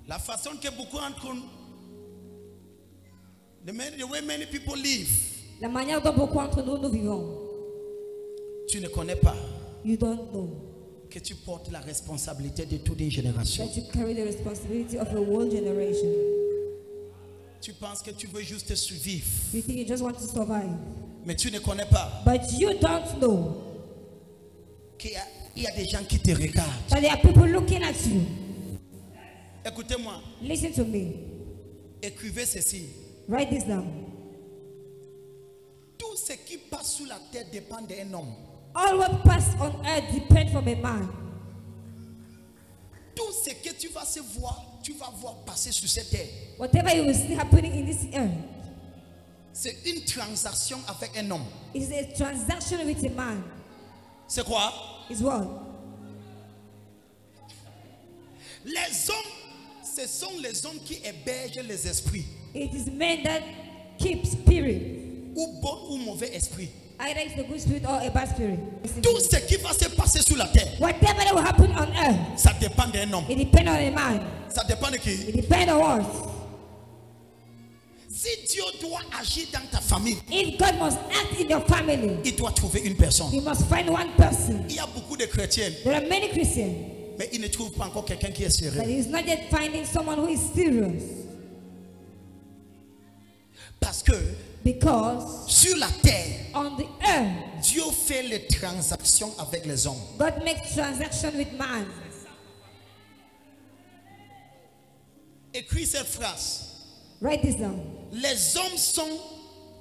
La façon que beaucoup d'entre nous, the way many people live, La manière dont beaucoup d'entre nous vivons. tu ne connais pas You don't know que tu portes la responsabilité de toute une génération. that you carry the responsibility of a whole generation. Tu penses que tu veux juste survivre, You think you just want to survive, mais tu ne connais pas but you don't know qu'il y a des gens qui te regardent. that there are people looking at you. Écoutez-moi, Listen to me. écrivez ceci. Write this down. Tout ce qui passe sous la terre dépend d'un homme. All what passed on earth depends from a man. Tout ce que tu vas voir passer sur cette terre, Whatever you will see happening in this earth c'est une transaction avec un homme. is a transaction with a man. C'est quoi? Is what? Les hommes, ce sont les hommes qui hébergent les esprits, It is men that keep spirit. ou bon ou mauvais esprit. Either it's a good spirit or a bad spirit. Tout ce qui va se passer sur la terre, Whatever that will happen on earth, ça dépend d'un homme. it depends on a man. Ça dépend de qui? It depends on us. Si Dieu doit agir dans ta famille, If God must act in your family, il doit trouver une personne. He must find one person. Il y a beaucoup de chrétiens, There are many Christians, mais ils ne trouvent pas encore quelqu'un qui est but sérieux. He's not yet finding someone who is serious. Parce que Because sur la terre, on the earth, Dieu fait les transactions avec les hommes. God makes transaction with man. Écris cette phrase. Write this down. Les hommes sont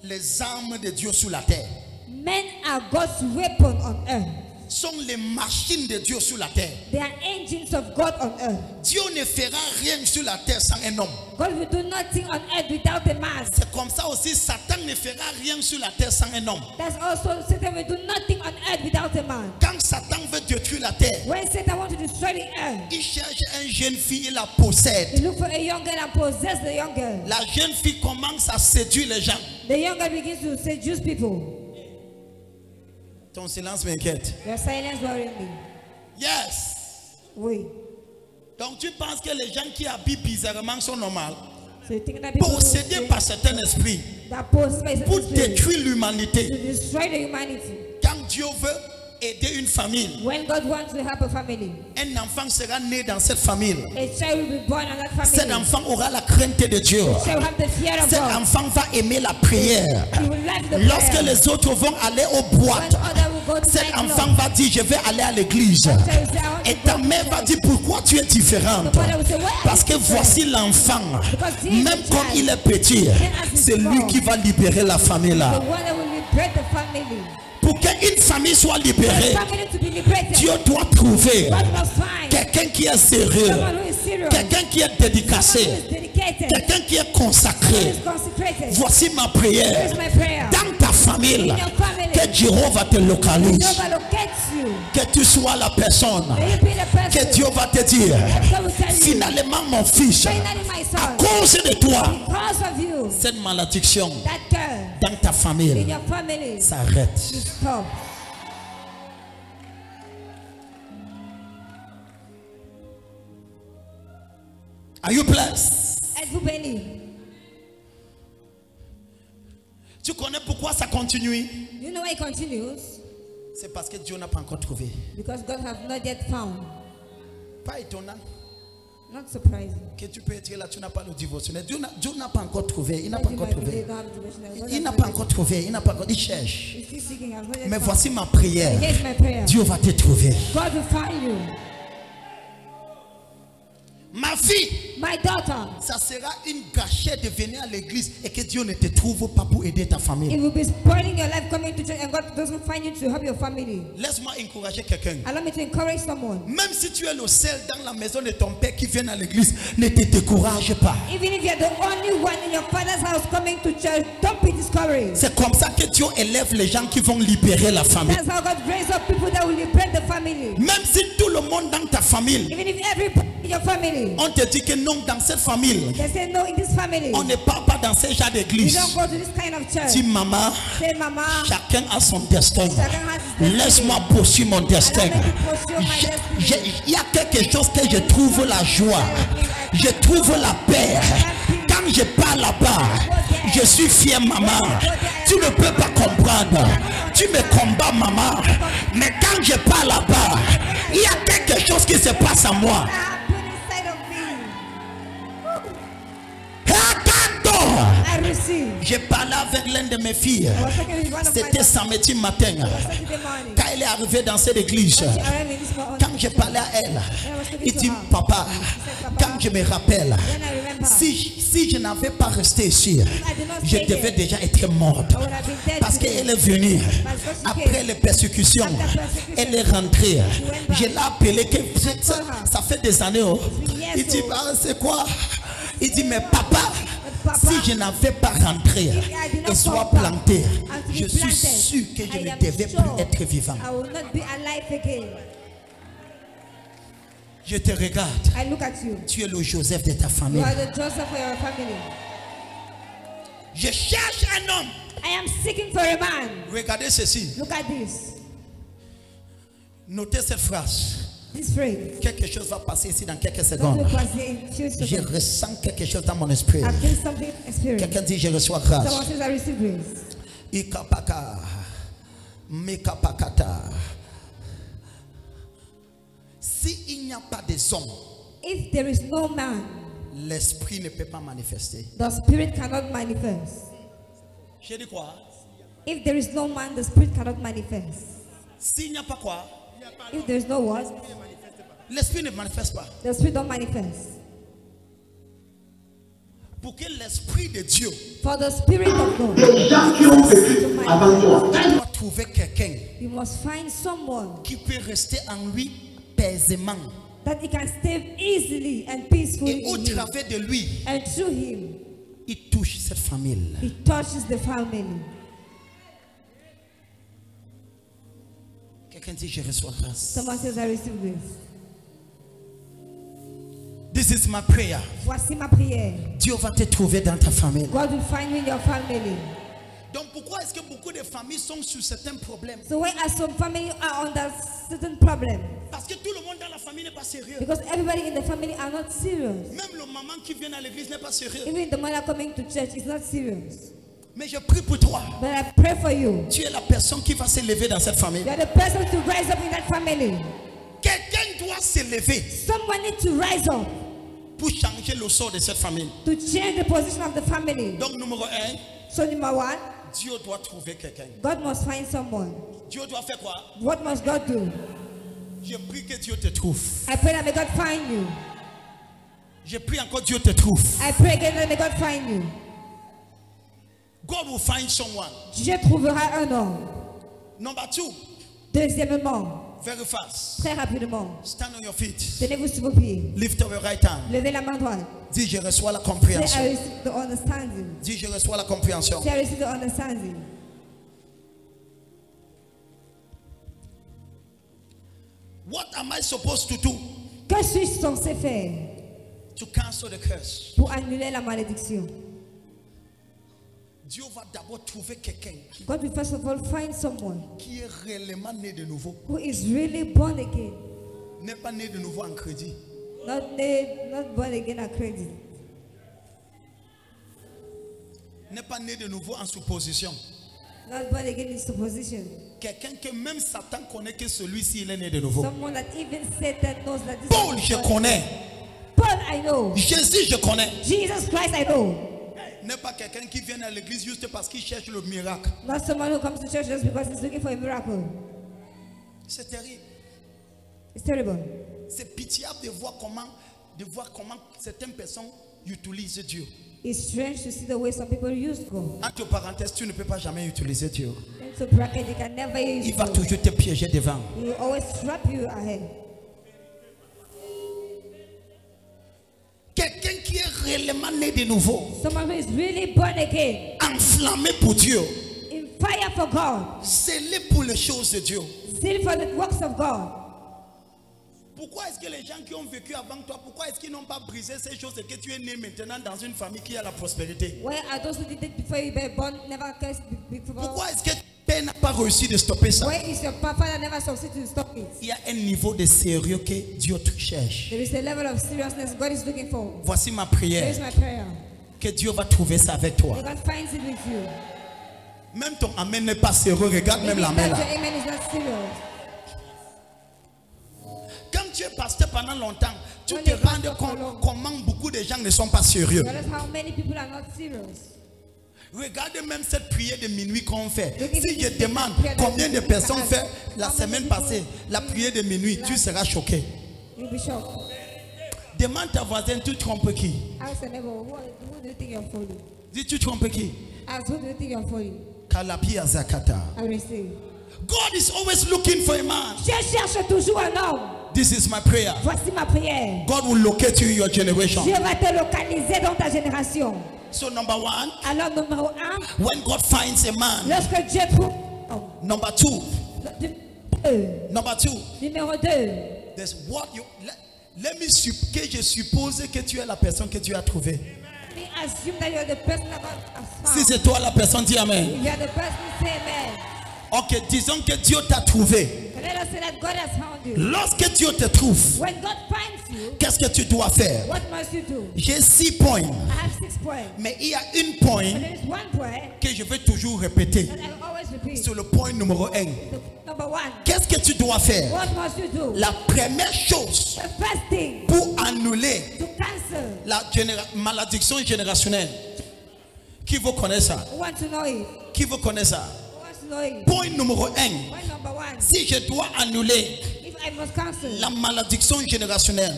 les armes de Dieu sur la terre. Men are God's weapon on earth. Sont les machines de Dieu sur la terre. They are engines of God on earth. Dieu ne fera rien sur la terre sans un homme. God will do nothing on earth without a man. C'est comme ça aussi, Satan ne fera rien sur la terre sans un homme. That's also Satan will do nothing on earth without a man. Quand Satan veut détruire la terre, When Satan wants to destroy the earth, il cherche une jeune fille, il la possède. he look for a young girl and possess the young girl. La jeune fille commence à séduire les gens. The young girl begins to seduce people. Ton silence m'inquiète. Your silence worrying me. Yes. Oui. Donc tu penses que les gens qui habillent bizarrement sont normaux? So you think that people Possédés par certains esprits that possess by pour certain spirit détruire to l'humanité. destroy the humanity. Quand Dieu veut aider une famille, When God wants to help a family, un enfant sera né dans cette famille. a child will be born in that family. Cet enfant aura la crainte de Dieu. He will have the fear of Cet God. enfant va aimer la prière. He will like the Lorsque prayer. les autres vont aller aux When boîtes, others will go to cet night enfant club, va dire je vais aller à l'église. the child will say, I want to Et go ta to mère va church. dire pourquoi tu es différente. The father will say, why are Parce you que different? voici l'enfant. Because he is Même the comme child. il est petit, c'est lui qui va libérer la famille The là. one that will liberate the family. Pour qu'une famille soit For the libérée, family to be liberated, Dieu doit trouver God must find quelqu'un qui est sérieux, someone who is serious, quelqu'un qui est someone who dédicacé, is dedicated, quelqu'un qui est who consacré. is consecrated. Voici ma prière. This is my prayer. Dans ta famille, In your family, que Dieu va te localiser, Jehovah locates you. que tu sois la personne, May you be the person que Dieu va te dire, that God will tell you, finalement mon fils, finally my à son, cause de toi, because of you, cette malédiction that girl dans ta in famille your family s'arrête. stop. Are you blessed? Êtes-vous béni? Tu connais pourquoi ça continue? You know why it continues? C'est parce que Dieu n'a pas encore trouvé. Because God have not yet found. Pas étonnant Not surprising. que tu peux être là, tu n'as pas le divorce. Mais Dieu n'a pas encore trouvé. Il n'a pas You encore might be trouvé. they don't have devotional. God Il has n'a not pas yet- encore trouvé. Il n'a pas encore. Il cherche. He's still seeking, has not yet Mais found. voici ma prière. Here's my prayer. Dieu va te trouver. God will find you. Ma fille, My daughter, ça sera une gâchette de venir à l'église et que Dieu ne te trouve pas pour aider ta it famille. will be spoiling your life coming to church and God doesn't find you to help your family. Laisse-moi encourager quelqu'un. Allow me to encourage someone. Même si tu es le seul dans la maison de ton père qui vient à l'église, ne te décourage pas. Even if you're the only one in your father's house coming to church, don't be discouraged. C'est comme ça que Dieu élève les gens qui vont libérer la famille. That's how God raises up people that will liberate the family. Même si tout le monde dans ta famille Even if everybody in your family. On te dit que non, dans cette famille, They say no, in this family. on ne part pas dans ces genres You d'église. don't go to this kind of church. Dis maman, Say, Mama, chacun a son destin. chacun has his destiny. Laisse-moi poursuivre mon destin. Allow me to pursue my destiny. Il y a quelque chose que je trouve la joie. Je trouve la paix. Quand je pars là-bas, je suis fier, maman. Tu ne peux pas comprendre. Tu me combats, maman. Mais quand je pars là-bas, il y a quelque chose qui se passe à moi. Inside of me. Attends. I receive. J'ai parlé avec l'une de mes filles. I was talking with one of my C'était samedi matin. Saturday morning. Quand elle est arrivée dans cette église, She arrived in this morning. quand je parlais à elle, il dit, papa, quand je me rappelle, When I remember, si je n'avais pas resté ici, je devais déjà être morte. I would have been dead Parce today. qu'elle est venue après les persécutions. Elle est rentrée. Je l'ai appelé, ça fait des années. Oh. Il dit, ah, c'est quoi? Il dit, mais papa, si je n'avais pas rentré et soit planté, je suis sûr que je ne devais plus être vivant. I will not be alive again. Je te regarde. I look at you. Tu es le Joseph de ta You famille. are the Joseph for your family. Je cherche un homme. I am seeking for a man. Regardez ceci. Look at this. Notez cette phrase. This phrase. Quelque chose va passer ici dans quelques Don't secondes. look at it in few Je seconds. ressens quelque chose dans mon esprit. I feel something experience. Quelqu'un dit je reçois grâce. Someone says I receive grace. Ikapaka. Mikapakata. S'il n'y a pas de hommes, If there is no man, l'esprit ne peut pas manifester. the spirit cannot manifest. J'ai dit quoi? If there is no man, the spirit cannot manifest. S'il n'y a pas quoi? If there is no what, L'esprit ne manifeste pas. the spirit don't manifest. Pour que l'esprit de Dieu For the spirit of God, Les gens qui ont vécu avant toi. doit trouver quelqu'un you must find someone qui peut rester en lui paisément. that he can stay easily and peacefully Et au in him. travers de lui, And through him, il touche cette famille. he touches the family. Quelqu'un dit je reçois grâce. Someone says, I receive grace. This is my prayer. Voici ma prière. Dieu va te trouver dans ta famille. God will find you in your family. Donc pourquoi est-ce que beaucoup de familles sont sur certains problèmes? So why are some family are under certain problem? Parce que tout le monde dans la famille n'est pas sérieux. Because everybody in the family are not serious. Même le maman qui vient à l'église n'est pas sérieux. Even the mother coming to church is not serious. Mais je prie pour toi. But I pray for you. Tu es la personne qui va se lever dans cette famille. You are the person to rise up in that family. Quelqu'un doit se lever Someone needs to rise up pour changer le sort de cette famille. to change the position of the family. Donc numéro 1, So number one, Dieu doit trouver quelqu'un. God must find someone. Dieu doit faire quoi? What must God do? Je prie que Dieu te trouve. I pray that may God find you. Je prie encore Dieu te trouve. I pray again that may God find you. God will find someone. Dieu trouvera un homme. Number 2, Deuxièmement, very fast. très rapidement, Stand on your feet. tenez-vous sur vos pieds. Lift up your right hand. Levez la main droite. Dis je reçois la Say, compréhension. I receive the understanding. Dis je reçois la compréhension. Say, I receive the understanding. What am I supposed to do Que suis-je censé faire to cancel the curse? pour annuler la malédiction? Dieu va d'abord trouver quelqu'un God will first of all find someone qui est réellement né de nouveau. who is really born again. N'est pas né de nouveau en crédit. Not born again at credit. N'est pas né de nouveau en supposition. Not born again in supposition. Quelqu'un que même Satan connaît que celui-ci il est né de nouveau. Someone that even Satan knows that this Paul, is je born connais. again. Paul, I know. Jésus, je connais. Jesus Christ, I know. N'est pas quelqu'un qui vient à l'église juste parce qu'il cherche le miracle. Not someone who comes to church just because he's looking for a miracle. C'est terrible. It's terrible. C'est pitiable de voir comment certaines personnes utilisent Dieu. It's strange to see the way some people use God. Entre parenthèses, tu ne peux pas jamais utiliser Dieu. Into bracket, they can never use Il va God. toujours te piéger devant. He will always trap you ahead. Quelqu'un qui est réellement né de nouveau, Someone who is really born again, enflammé pour Dieu, in fire for God, scellé pour les choses de Dieu. still for the works of God. Pourquoi est-ce que les gens qui ont vécu avant toi, pourquoi est-ce qu'ils n'ont pas brisé ces choses et que tu es né maintenant dans une famille qui a la prospérité? Where are those who did it before you were born, never cursed before? Pourquoi est-ce que ton père n'a pas réussi de stopper ça? Where is your father never succeeded to stop it? Il y a un niveau de sérieux que Dieu cherche. There is a level of seriousness God is looking for. Voici ma Here prière. is my prayer. Que Dieu va trouver ça avec toi. That God finds it with you. Même ton amen n'est pas sérieux. Regarde même la main That là. your amen is not serious. Quand tu es pasteur pendant longtemps, tu When te you're rends pastor for compte long. comment beaucoup de gens ne sont pas sérieux. Notice how many people are not serious. Regardez même cette prière de minuit qu'on fait. Look at Si je this demande prayer that combien de we personnes have. fait la How many semaine people passée la prière de minuit, tu seras choqué. You'll be shocked. Demande ta voisine, tu trompes qui? Ask the neighbor, who do you think you're fooling? Dis, tu trompes qui? Ask, who do you think you're fooling? Kalapia Zakata. I will say. God is always looking for a man. Je cherche toujours un homme. This is my prayer. Voici ma prière. God will locate you in your generation. Dieu va te localiser dans ta génération. So number one, Alors, numéro 1, when God finds a man. lorsque Dieu trouve un homme. Number two, number two, Numéro 2, there's what you let me que je suppose que tu es la personne que Dieu a trouvée. we assume that you're the person that God has Si found. c'est toi la personne, dis amen. If you're the person, say amen. Ok, disons que Dieu t'a trouvé. Let us say that God has found you. Lorsque Dieu te trouve, When God finds you, qu'est-ce que tu dois faire? what must you do? J'ai 6 points, I have 6 points. mais il y a une point But there is one point que je vais toujours répéter. that I will always repeat. C'est le point numéro 1. The number 1. Qu'est-ce que tu dois faire? What must you do? La première chose The first thing, pour annuler to cancel. la malédiction générationnelle. Qui veut connaître ça? Who wants to know it? Qui veut connaître ça? Who wants to know it? Point numéro 1. Point number 1. Si je dois annuler If I must cancel. la malédiction générationnelle.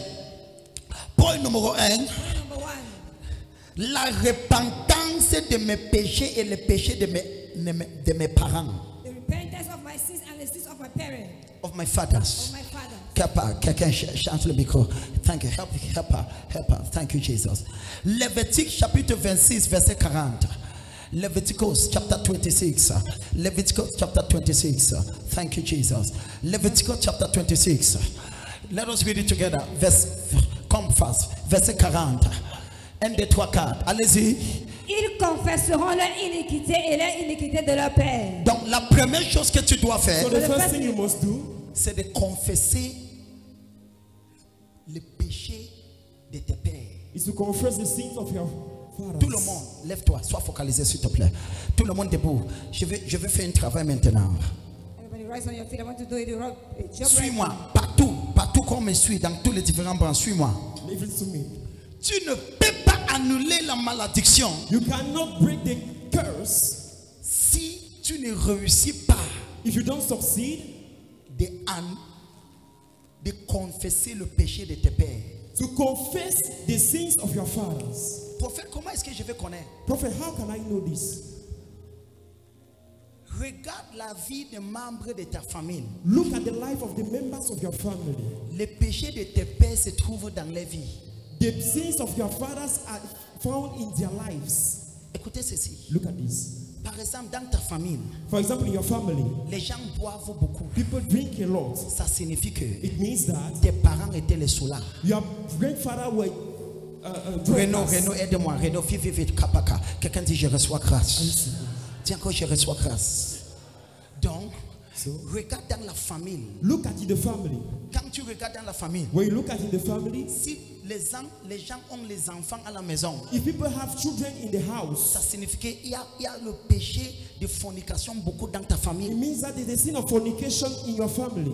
Point numéro 1. Point number 1. La repentance de mes péchés et les péchés de mes parents. The repentance of my sins and the sins of my parents. Of my fathers. Of my father. Quelqu'un chante le micro. Thank you. Help her. Thank you, Jesus. Lévitique chapitre 26, verset 40. Leviticus chapter 26. Leviticus chapter 26. Thank you, Jesus. Leviticus chapter 26. Let us read it together. Come fast. Verset 40. 1, 2, 3, 4. Allez-y. Ils confesseront leur iniquité et leur iniquité de leur père. Donc, la première chose que tu dois faire, So the first thing you must do c'est de confesser le péché de tes pères. is to confess the sins of your fathers. Tout le monde, lève-toi, sois focalisé s'il te plaît. Tout le monde debout. Je vais faire un travail maintenant. Everybody rise on your feet. I want to do it. Job right Suis-moi, partout qu'on me suit, dans tous les différents bancs, suis-moi. Leave it to me. Tu ne peux pas annuler la malédiction You cannot break the curse si tu ne réussis pas if you don't succeed de confesser le péché de tes pères. to confess the sins of your fathers. Prophète, comment est-ce que je vais connaître? Prophet, how can I know this? Regarde la vie des membres de ta famille. Look at the life of the members of your family. Les péchés de tes pères se trouvent dans les vies. The sins of your fathers are found in their lives. Écoutez ceci. Look at this. Par exemple, dans ta famille, For example, in your family, les gens boivent beaucoup. people drink a lot. Ça signifie que It means that tes parents étaient les soulards. your grandfather were drunkards. Renaud, aide-moi. Renaud, vite, kapaka. Quelqu'un dit, je reçois grâce. Dis encore, je reçois grâce. Donc, So, regarde dans la famille. look at the family. Quand tu regardes dans la famille, When you look at in the family, si les gens ont les enfants à la maison, if people have children in the house, ça signifie qu'il y a le péché de fornication beaucoup dans ta it famille. means that there's a sin of fornication in your family.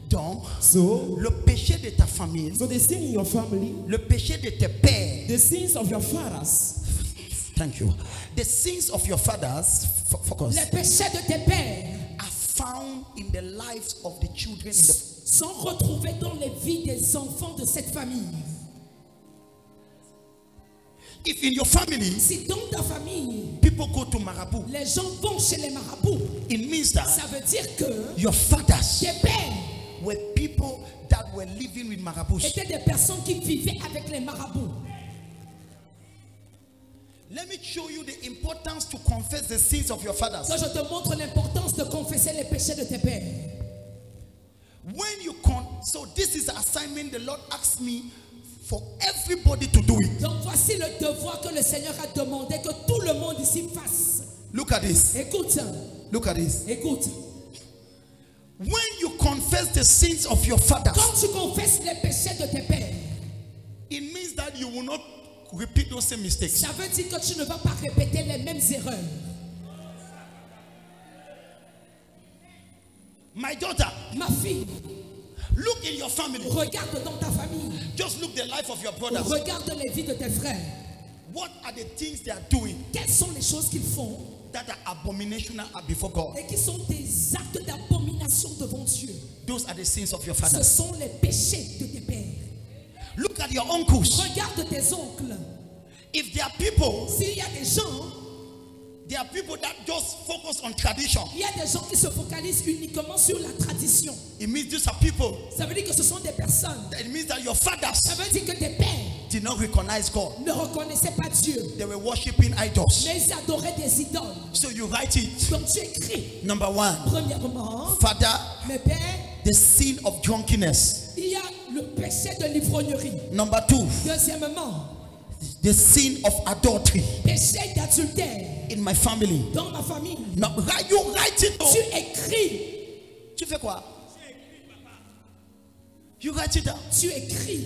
Donc, So, le péché de ta famille, the sin in your family, le péché de tes pères, the sins of your fathers, thank you, the sins of your fathers, focus, Les péchés de tes pères are found in the lives of the children in the sont retrouvés dans les vies des enfants de cette famille. If in your family, Si dans ta famille, people go to marabout, les gens vont chez les marabouts, it means that ça veut dire que your fathers tes pères were people that were living with marabouts. étaient des personnes qui vivaient avec les marabouts. Let me show you the importance to confess the sins of your fathers. Donc je te montre l'importance de confesser les péchés de tes pères. When you So this is the assignment the Lord asked me for everybody to do it. Donc voici le devoir que le Seigneur a demandé que tout le monde ici fasse. Look at this. Écoute, Look at this. écoute. When you confess the sins of your fathers, Quand tu confesses les péchés de tes pères, it means that you will not repeat those same mistakes. ça veut dire que tu ne vas pas répéter les mêmes erreurs. My daughter, Ma fille, look in your family. regarde dans ta famille. Just look the life of your brothers. Regarde les vies de tes frères. What are the things they are doing Quelles sont les choses qu'ils font that are abominational before God? et qui sont des actes d'abomination devant Dieu? Those are the sins of your Ce fathers. sont les péchés de tes pères. Look at your uncles. Regarde tes oncles. If there are people, S'il y a des gens, there are people that just focus on tradition. il y a des gens qui se focalisent uniquement sur la tradition. It means these are people. Ça veut dire que ce sont des personnes. It means that your fathers Ça veut dire que tes pères did not recognize God. ne reconnaissaient pas Dieu, They were worshiping idols. mais ils adoraient des idoles. So you write it. Donc tu écris, Number one, premièrement, Father, mes pères, the sin of drunkenness. il y a le péché de l'ivrognerie. Number two, Deuxièmement, the sin of adultery péché d'adultère in my family. dans ma famille. No, you write it. Tu écris, Tu fais quoi? You write it down. tu écris.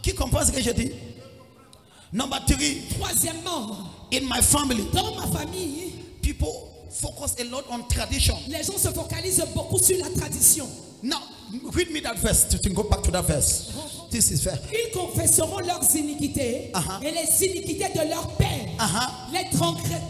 Qui comprend ce que je dis? Number three, Troisièmement, in my family, dans ma famille, people focus a lot on tradition. les gens se focalisent beaucoup sur la tradition. Now, read me that verse. You can go back to that verse. This is fair. Ils confesseront leurs iniquités Uh-huh. et les iniquités de leur père, Uh-huh.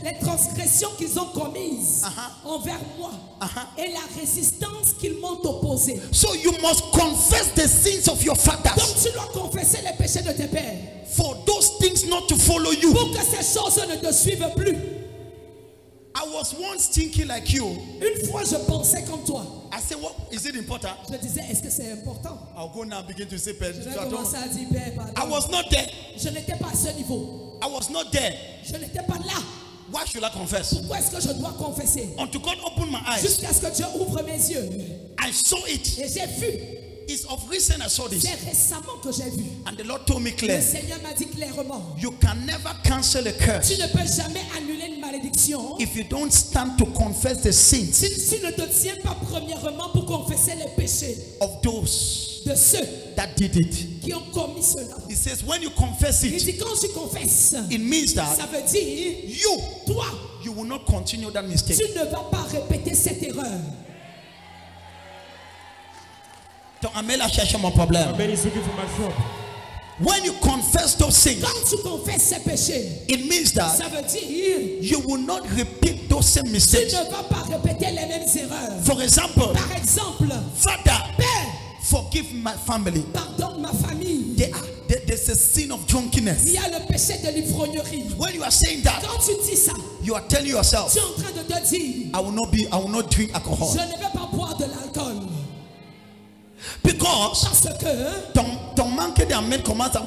les transgressions qu'ils ont commises Uh-huh. envers moi Uh-huh. et la résistance qu'ils m'ont opposée. So you must confess the sins of your fathers Donc tu dois confesser les péchés de tes pères for those things not to follow you. pour que ces choses ne te suivent plus. I was once thinking like you. Une fois je pensais comme toi. I said, what is it important? Je disais, est-ce que c'est important? I'll go now and begin to say, Je vais commencer à dire, Père, I pardon. was not there. Je n'étais pas à ce niveau. I was not there. Je n'étais pas là. Why should I confess? Pourquoi est-ce que je dois confesser? Until God opened my eyes, Jusqu'à ce que Dieu ouvre mes yeux. I saw it. Et j'ai vu. It's of recent I saw this. C'est récemment que j'ai vu. And the Lord told me Le clear. Seigneur m'a dit clairement. You can never cancel a curse Tu ne peux jamais annuler une malédiction if you don't stand to confess the sins si tu ne te tiens pas premièrement pour confesser les péchés of those de ceux that did it. qui ont commis cela. He says, when you confess Il it, dit quand tu confesses, it means ça that veut dire toi, you will not continue that mistake. tu ne vas pas répéter cette erreur. Donc, amène-la chercher mon problème. When you confess those sins, Quand tu confesses ces péchés, it means that ça veut dire you will not repeat those same tu mistakes. ne vas pas répéter les mêmes erreurs. For example, Par exemple, Father, Père, forgive my family. pardonne ma famille. There's a sin of drunkenness. Il y a le péché de l'ivrognerie. When you are saying that, Quand tu dis ça, you are telling yourself, tu es en train de te dire, I will not drink je alcohol. ne vais pas boire de l'alcool. Because Parce que ton manque d'amen commence à...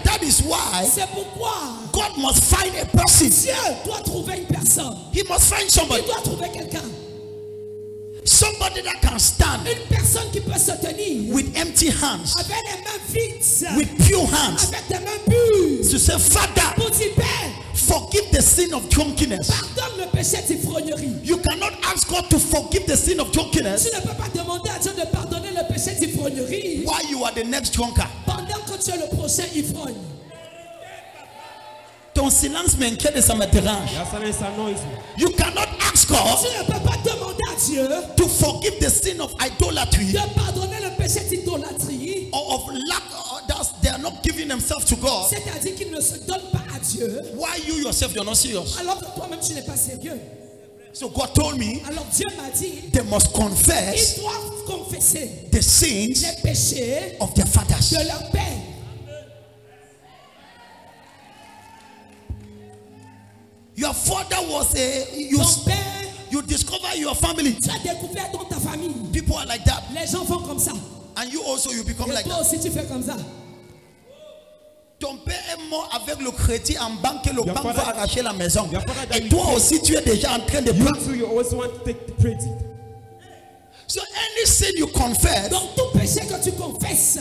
That is why c'est pourquoi God must find a person. Dieu doit trouver une personne. He must find somebody. Il doit trouver quelqu'un. Somebody that can stand Une personne qui peut se tenir with empty hands, avec les mains vides, with pure hands, avec des mains pures, to say, Father, pour dire, Père, forgive the sin of drunkenness. pardonne le péché d'ivrognerie. You cannot ask God to forgive the sin of drunkenness Tu ne peux pas demander à Dieu de pardonner le péché d'ivrognerie while you are the next drunkard. pendant que tu es le prochain ivrogne. Ton silence m'inquiète et ça me dérange. You cannot ask God Tu ne peux pas demander à Dieu to forgive the sin of idolatry de pardonner le péché d'idolâtrie, or of lack, they are not giving themselves to God. c'est-à-dire qu'il ne se donne pas à Dieu, Why you yourself, you're not serious? alors que toi-même tu n'es pas sérieux. So God told me Alors Dieu m'a dit, they must confess ils doivent confesser the sins les péchés of their fathers. de leur père. Your father was Ton père, you discover your family. tu as découvert dans ta famille. People are like that. Les gens font comme ça. And you also, you become Et like toi that. aussi tu fais comme ça. Ton père est mort avec le crédit en banque et le banque father- va arracher la maison. your father Et died toi with aussi, tu es déjà en train de You prendre. too, you always want to take the credit. So any sin you confess, Dans tout péché que tu confesses,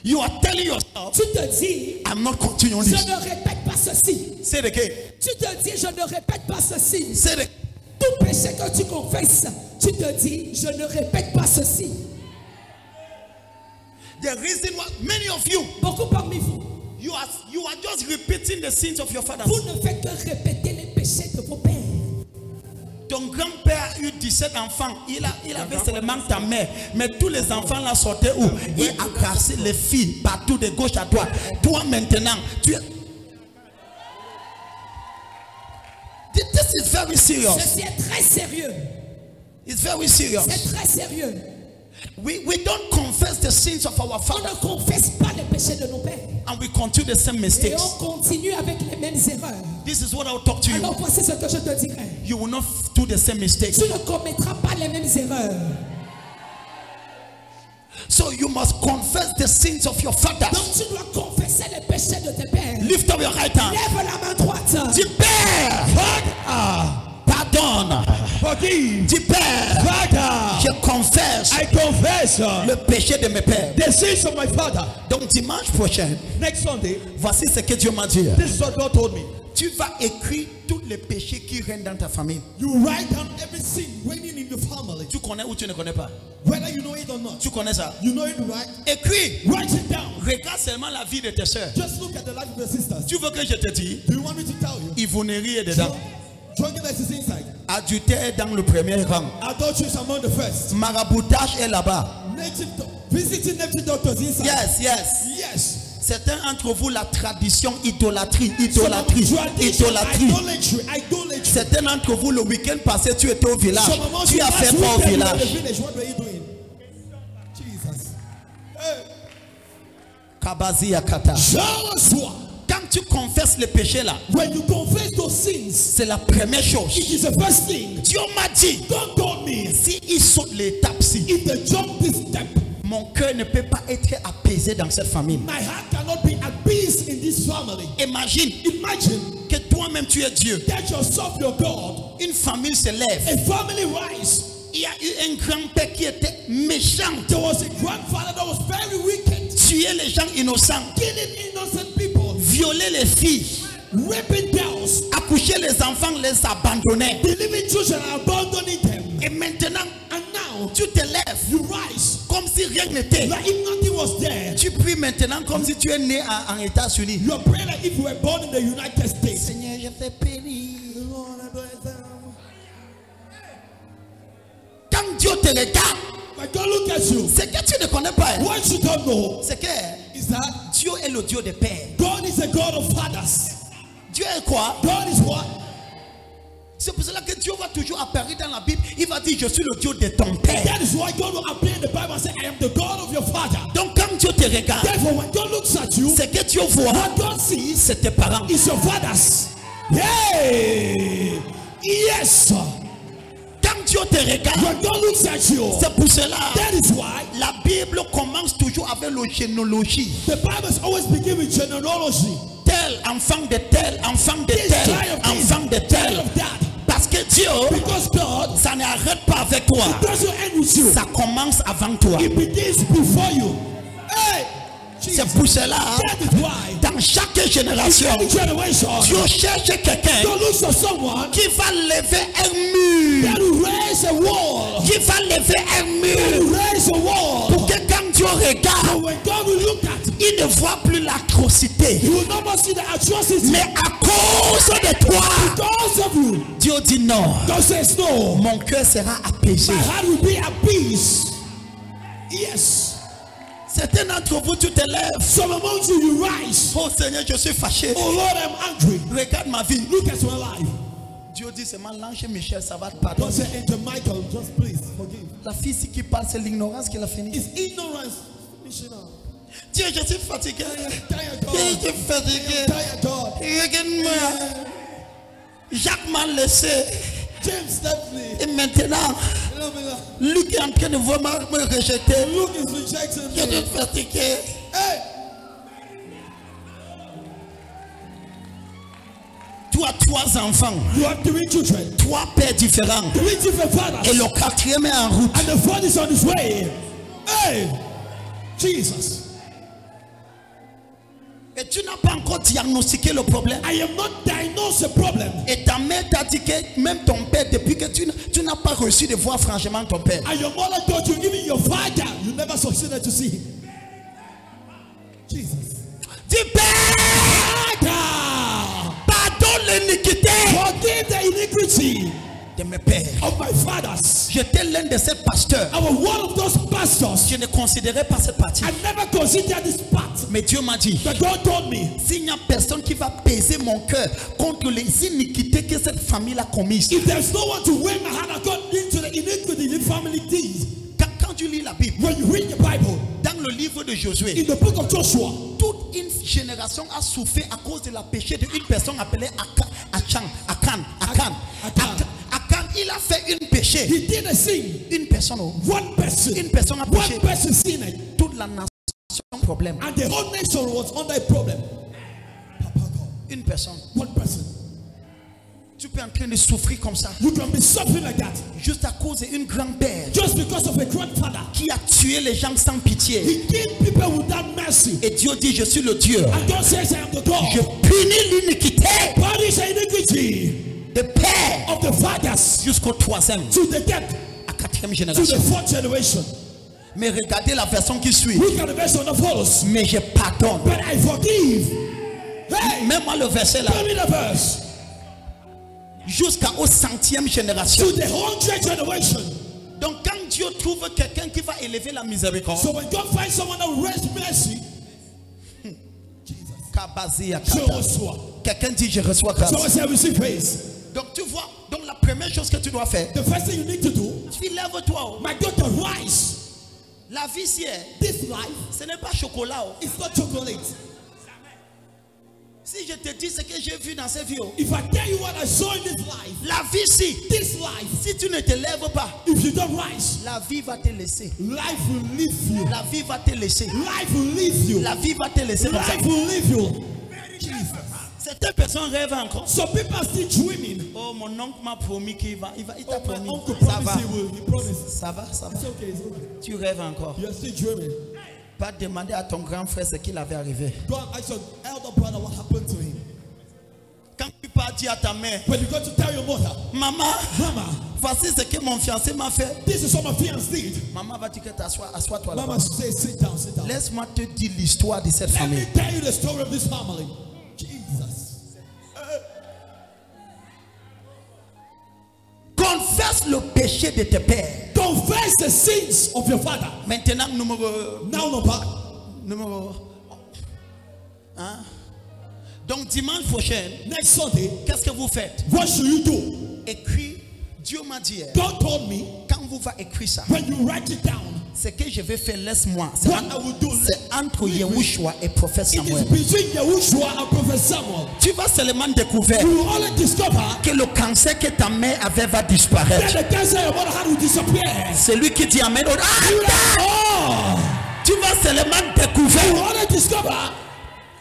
you are telling yourself, tu te dis, I'm not continuing je this. ne répète pas ceci. Say it again. Tu te dis, je ne répète pas ceci. Say it again. Tout péché que tu confesses, tu te dis, je ne répète pas ceci. The reason why many of you, Beaucoup parmi vous, you are just repeating the sins of your fathers. vous ne faites que répéter les péchés de vos pères. Ton grand-père a eu 17 enfants. Il avait seulement ta mère. Mais tous les enfants là sortaient où? Il a cassé les filles partout de gauche à droite. Toi maintenant, tu es... This is very serious. Ceci est très sérieux. It's very serious. C'est très sérieux. We don't confess the sins of our On father ne confesse pas les péchés de nos pères. and we continue the same Et mistakes. on continue avec les mêmes erreurs. This is what I will talk to you. Alors voici ce que je te dirai. You will not do the same mistakes. Tu ne commettras pas les mêmes erreurs. So you must confess the sins of your father. Donc tu dois confesser les péchés de tes pères. Lift up your right hand. Lève la main droite. Dis Père, pardonne. Forgive. Dis Père, Father, je confesse I confess le péché de mes pères. the sins of my father. Donc dimanche prochain, Next Sunday, voici ce que Dieu m'a dit. this is what God told me. Tu vas écrire tous les péchés qui règnent dans ta famille. You write down every sin reigning in your family, Tu connais ou tu ne connais pas? whether you know it or not. Tu connais ça? You know it, right? Écris. Write it down. Regarde seulement la vie de tes soeurs. Just look at the life of your sisters. Tu veux que je te dise? Do you want me to tell you? Ivrognerie est dedans. Drunkenness is inside. Adultère est dans le premier rang. Adultery is among the first. Maraboutage est là-bas. Visiting native doctors inside. Yes, yes. Yes. Certains d'entre vous, la tradition, idolâtrie. Tradition, Idolatrie. idolatry. Certains d'entre vous, le week-end passé, tu étais au village. Some among Tu you as last fait quoi au weekend you were in village? the village. What were you doing? Jesus. Hey. Kabazi Yakata. Joshua. Quand tu confesses le péché là, When you confess those sins, c'est la première chose. it is the first thing. Dieu m'a dit, God told me, si il saute l'étape-ci, if they jump this step, mon cœur ne peut pas être apaisé dans cette famille. my heart cannot be at peace in this family. Imagine Imagine que toi-même tu es Dieu. that yourself, your God, Une famille se lève. a family rise. Il y a eu un grand-père qui était méchant. There was a grandfather that was very wicked, Tuer les gens innocents. killing innocent people, Violer les filles. raping girls, Accoucher les enfants, les abandonner. delivering children and abandoning them. Et maintenant, And now tu te lèves you rise comme si rien n'était. like if nothing was there. Tu pries maintenant comme si tu es né en États-Unis. You are praying like if you were born in the United States. Seigneur, je fais périr. Quand Dieu te regarde, But God look at you. c'est que tu ne connais pas. Hein. What you don't know C'est que is that Dieu est le Dieu des pères. God is a God of fathers. Dieu est quoi? God is what? C'est pour cela que Dieu va toujours apparaître dans la Bible. Il va dire, je suis le Dieu de ton père. That is why God will appear in the Bible and say, I am the God of your father. Donc quand Dieu te regarde, Therefore, when God looks at you, c'est que Dieu voit, what God sees c'est tes parents. is your fathers. Hey! Yes! Quand Dieu te regarde, When God looks at you, c'est pour cela. that is why La Bible commence toujours avec la généalogie. the Bible always begins with genealogy. Tel enfant de tel, enfant de This tel, kind of this, enfant de kind tel. of that. Parce que Dieu, Because God ça n'arrête pas avec toi. doesn't end with you. Ça commence avant toi. It begins before you. Hey! C'est Jesus. pour cela, That is why dans chaque in génération, every generation, Dieu cherche quelqu'un God looks for someone qui va lever un mur. that will raise a wall. Qui va lever un That mur. will raise a wall. Pour que quand Dieu regarde, And when God will look at, il ne voit plus l'atrocité. He will not more see the atrocity. Mais à cause de toi, Because of you, Dieu dit non. God says no. Mon cœur sera apaisé. My heart will be at peace. Yes. Certains d'entre vous, tu te lèves. Some among you, you rise. Oh Seigneur, je suis fâché. Oh Lord, I'm angry. Regarde ma vie. Look at my life. Dieu dit seulement l'ange Michel, ça va te God pardonner. said, Angel Michael, just please forgive. La fille ici qui parle, c'est l'ignorance qui l'a fini. It's ignorance. Finishing up. Dieu, je suis fatigué. Tired God. Je suis fatigué. Tired God. Regarde-moi. Jacques m'a laissé. James left me. Et maintenant, Luc est en train de vraiment me rejeter. Luke is rejecting Je me. suis fatigué. Hey! Tu as 3 enfants. You have 3 children. 3 pères différents. 3 different fathers. Et le 4e est en route. And the 4th is on his way. Hey, Jesus. Et tu n'as pas encore diagnostiqué le problème. I am not diagnosed the problem. Et ta mère t'a dit que même ton père, depuis que tu n'as pas reçu de voir franchement ton père. And your mother told you, even your father, you never succeeded to see him. Jesus. Dis Père, pardonne l'iniquité. Forgive the iniquity de mes pères. of my fathers. J'étais l'un de ces pasteurs. I was one of those pastors. Je ne considérais pas cette partie. I never considered this part. Mais Dieu m'a dit, But God told me, s'il n'y a personne qui va peser mon cœur contre les iniquités que cette famille a commises. if there's no one to weigh my hand according to the iniquity the family deeds, Quand tu lis la Bible, when you read the Bible, dans le livre de Josué, in the book of Joshua, toute une génération a souffert à cause de la péché d'une personne appelée Akan. Il a fait une péché. he did a sin. Une personne. One person. Une personne a péché. One person sinned. Toute la nation problème. And the whole nation was under a problem. Une personne. One person. Tu peux en train de souffrir comme ça. You can be suffering like that. Juste à cause d'une grand-père Just because of a grandfather. qui a tué les gens sans pitié. He killed people without mercy. Et Dieu dit, je suis le Dieu. And God says, I am the God. Je punis l'iniquité Punish the iniquity des pères of the fathers jusqu'au 3e, to the death, à 4e to génération. the 4th generation. Mais regardez la version qui suit. Look at the verse that follows. Mais je pardonne. But I forgive. Hey, Même-moi le verset là. tell me the verse. Jusqu'au 100e génération. To the 100th generation. Donc quand Dieu trouve quelqu'un qui va élever la miséricorde, So when God finds someone that will raise mercy, Kabazia so reçoit. quelqu'un dit je reçois grâce. Someone say receive praise. Donc tu vois, donc la première chose que tu dois faire, The first thing you need to do, tu lèves-toi. my daughter, rise. La vie ici, This life ce n'est pas chocolat. is not chocolate. Si je te dis ce que j'ai vu dans cette vie, If I tell you what I saw in this life, la vie ici, this life, si tu ne te lèves pas, if you don't rise, la vie va te laisser. life will leave you. La vie va te laisser. Life will leave you. La vie va te laisser comme ça. Life will leave you. Certaines personnes rêvent encore. Some people are still dreaming. Oh, mon oncle m'a promis qu'il va. Il t'a Oh, my promis. uncle Ça va. promised he will. He promised. Ça va, ça va. It's okay, it's okay. Tu rêves encore. You're still dreaming. Pas demander à ton grand frère ce qu'il avait arrivé. Go and ask your elder brother what happened to him. Quand tu pars dire à ta mère, When you go to tell your mother, maman, Mama, voici ce que mon fiancé m'a fait. this is what my fiance did. Maman va dire que assois-toi là. Mama say, sit down, sit down. Laisse-moi te dire l'histoire de cette Let famille. me tell you the story of this family. Jesus. Confesse le péché de tes pères. Confess the sins of your father. Maintenant, numéro. Hein? Donc, dimanche prochain, Next Sunday, qu'est-ce que vous faites? what should you do? Écris. Dieu m'a dit, God told me, quand vous va écrire ça, when you write it down, ce que je vais faire, laisse-moi. C'est what I will do, entre Yahushua et prophète it is Samuel. between Yahushua and Prophet Samuel. Tu vas seulement découvrir You will only discover que le cancer que ta mère avait va disparaître. that the cancer your mother had will disappear. C'est lui qui dit Amen. Oh! Tu vas seulement You will découvrir only discover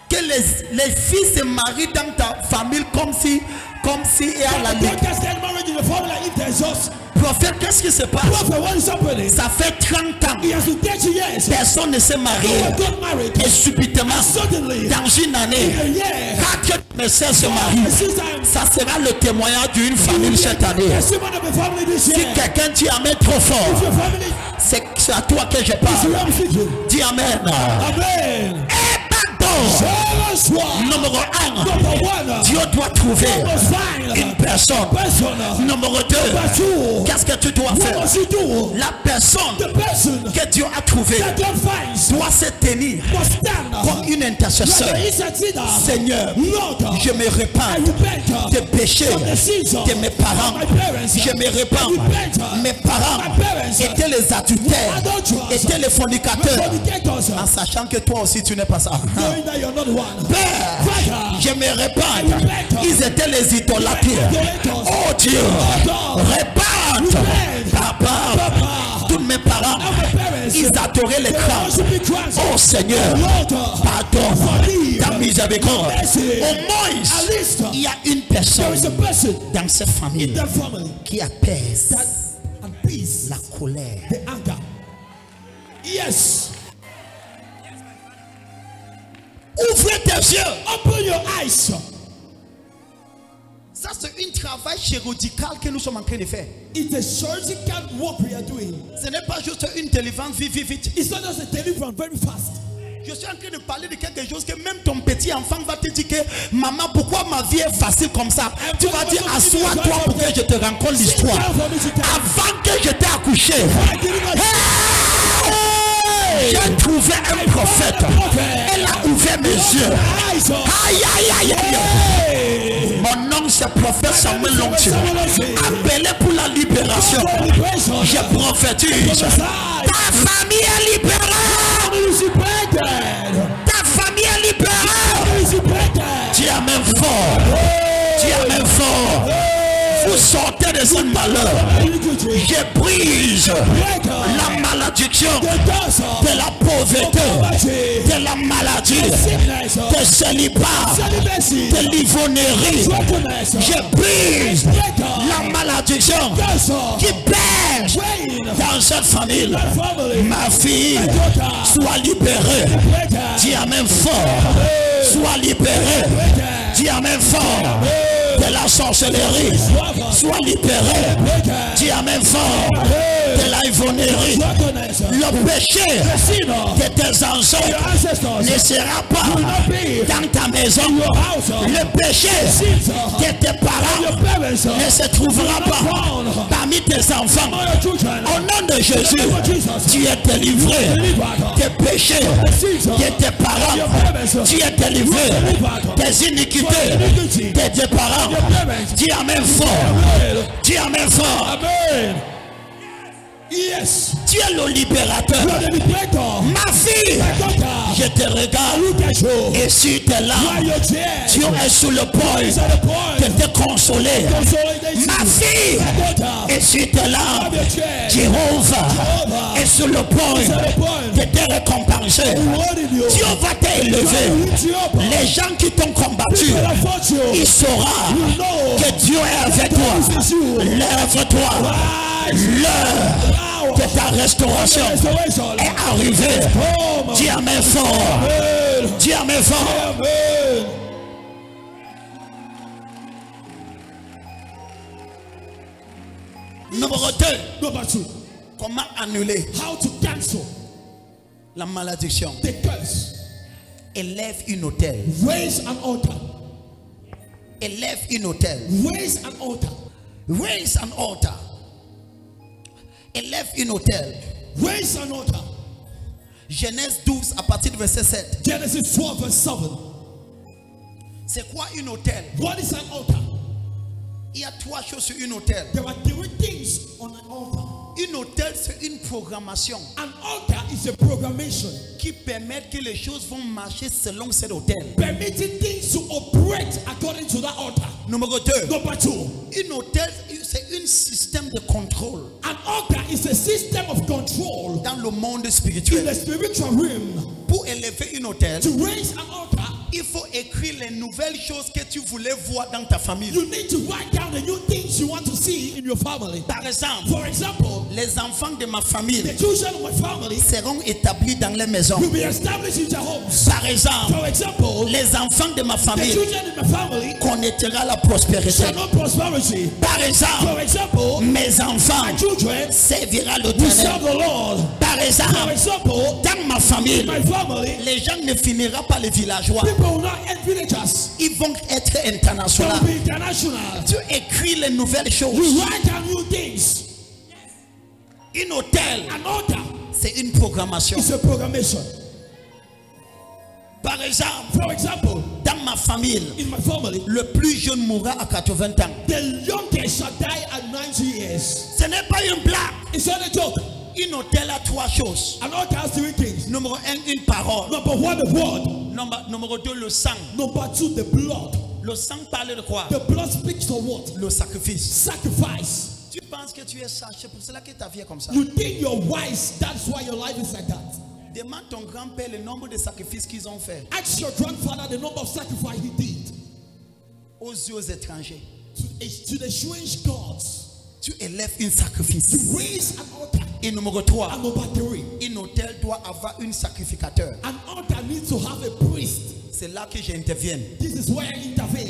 que les filles se marient dans ta famille comme si il y a la that ligue. God can get married in the family like if there's just Prophète, qu'est-ce qui se passe? Prophet, what is happening? Ça fait 30 ans. He has been 30 years. Personne ne s'est marié. No one got married. Et subitement, Suddenly, dans une année, in a year, 4 messieurs se marient. Ça sera le témoignage d'une famille cette année. there's someone of the family this Si year. quelqu'un dit Amen trop If fort, your family c'est à toi que je is parle. around speaking. Dis Amen. Amen. Et pardon. Joshua, Numéro 1, number one, Dieu doit trouver must find une personne. person. Numéro 2, Number two, qu'est-ce que tu dois what faire? must you do? La personne The person que Dieu a trouvée that God finds doit se tenir must stand comme une intercesseur. like the intercessor. Seigneur, Lord, je me I répands repent des péchés from the sins de mes parents. of my parents. Je me répands. I repent. Mes parents My parents étaient les adultères, adulterers, étaient les fornicateurs, fornicators, en sachant que toi aussi tu n'es pas ça. knowing that you're not one. Père, Father, je me répands. Ils étaient les idolâtres. Oh Dieu, répande. Papa, tous mes parents, my parents, ils adoraient t'aurais les craintes. Oh Seigneur, pardonne ta miséricorde. Au moins, il y a une personne dans cette famille qui apaise la colère. Yes. Ouvrez tes yeux. Open your eyes. Ça, c'est un travail chirurgical que nous sommes en train de faire. It's a surgical work we are doing. Ce n'est pas juste une délivrance vite. It's not just a deliverance very fast. Je suis en train de parler de quelque chose que même ton petit enfant va te dire que maman, pourquoi ma vie est facile comme ça? Tu vas dire, assois-toi pour que je te raconte l'histoire. Avant que je t'ai accouché, j'ai trouvé un prophète. Elle a ouvert mes yeux. Aïe, aïe, aïe, aïe. Mon nom c'est prophète Samuel Longtu. Appelé pour la libération. Je prophétise. Ta famille est libérée. Ta famille est libérée. Tu as même fort. Tu as même fort. Vous sortez de ce malheur. Je brise la malédiction de la pauvreté, de la maladie, de célibat, de l'ivrognerie. Je brise la malédiction qui pèse dans cette famille. Ma fille, sois libérée. Dis amen fort. Sois libérée. Dis amen fort. De la sorcellerie, sois libéré. Dis amen fort. De la ivrognerie. Le péché de tes ancêtres ne sera pas dans ta maison. Le péché de tes parents ne se trouvera pas parmi tes enfants. Au nom de Jésus, tu es délivré des péchés de tes parents. Tu es délivré des iniquités de tes parents. Dis amen fort. Dis amen fort. Amen. Yes. Tu es le libérateur. Ma fille, je te regarde et si tu es là, tu es sur le point de te consoler. Ma fille, et si tu es là, Jéhovah est sur le point de te récompenser. Dieu va t'élever. Les gens qui t'ont combattu, il saura que Dieu est avec toi. Lève-toi. L'heure de ta restauration est arrivée. Dis amen fort. Dis amen fort. Numéro 2. Comment annuler la malédiction? Élève une autel. Raise an altar. Élève une autel. Raise an altar. Raise an altar. Élève une autel. Raise an altar. Genèse 12 à partir du verset 7. Genesis 12 verse 7. C'est quoi une autel? What is an altar? Il y a 3 choses sur une autel. There are 3 things on an altar. Une autel, c'est une programmation. An altar is a programmation qui permet que les choses vont marcher selon cet autel. Permitting things to operate according to that altar. Numéro 2. Number 2. Une autel, c'est un système de contrôle. An altar is a system of control dans le monde in spirituel. the spiritual realm. Pour élever une autel, To raise an altar, il faut écrire les nouvelles choses que tu voulais voir dans ta famille. you need to write down the new things you want to see in your family. Par exemple, For example, les enfants de ma famille the children of my family seront établis dans les maisons. will be established in their homes. Par exemple, For example, les enfants de ma the famille children in my family connaîtront la prospérité. shall know prosperity. Par exemple, For example, mes enfants my children serviront will serve l'Éternel. the Lord. Par For exemple, example, dans ma famille, my family, les gens ne finiront pas les villageois. people will not end villagers. Ils vont être They internationaux. will be international. Tu écris les nouvelles choses. You write down new things. Une hôtel, An altar c'est une programmation. is a programmation. Par exemple, For example, dans ma famille, in my family, le plus jeune mourra à 80 ans. the youngest shall die at 90 years. Ce n'est pas une blague. It's not a joke. Une hôtel a 3 choses. An altar has 3 things. Numéro 1, une parole. Number 1, the word. Numéro 2, le sang. Number 2, the blood. Le sang parle de quoi? The blood speaks of what? Le sacrifice. Sacrifice. Tu penses que tu es sage, c'est pour cela que ta vie est comme ça. You think you're wise, that's why your life is like that. Demande ton grand-père le nombre de sacrifices qu'ils ont fait Ask your grandfather the number of sacrifice he did aux yeux étrangers. to the strange gods. Tu élèves un sacrifice. You raise an altar. Et numéro 3, And number 3, un hôtel doit avoir un sacrificateur. an altar needs to have a priest. C'est là que j'interviens. This is where I intervene.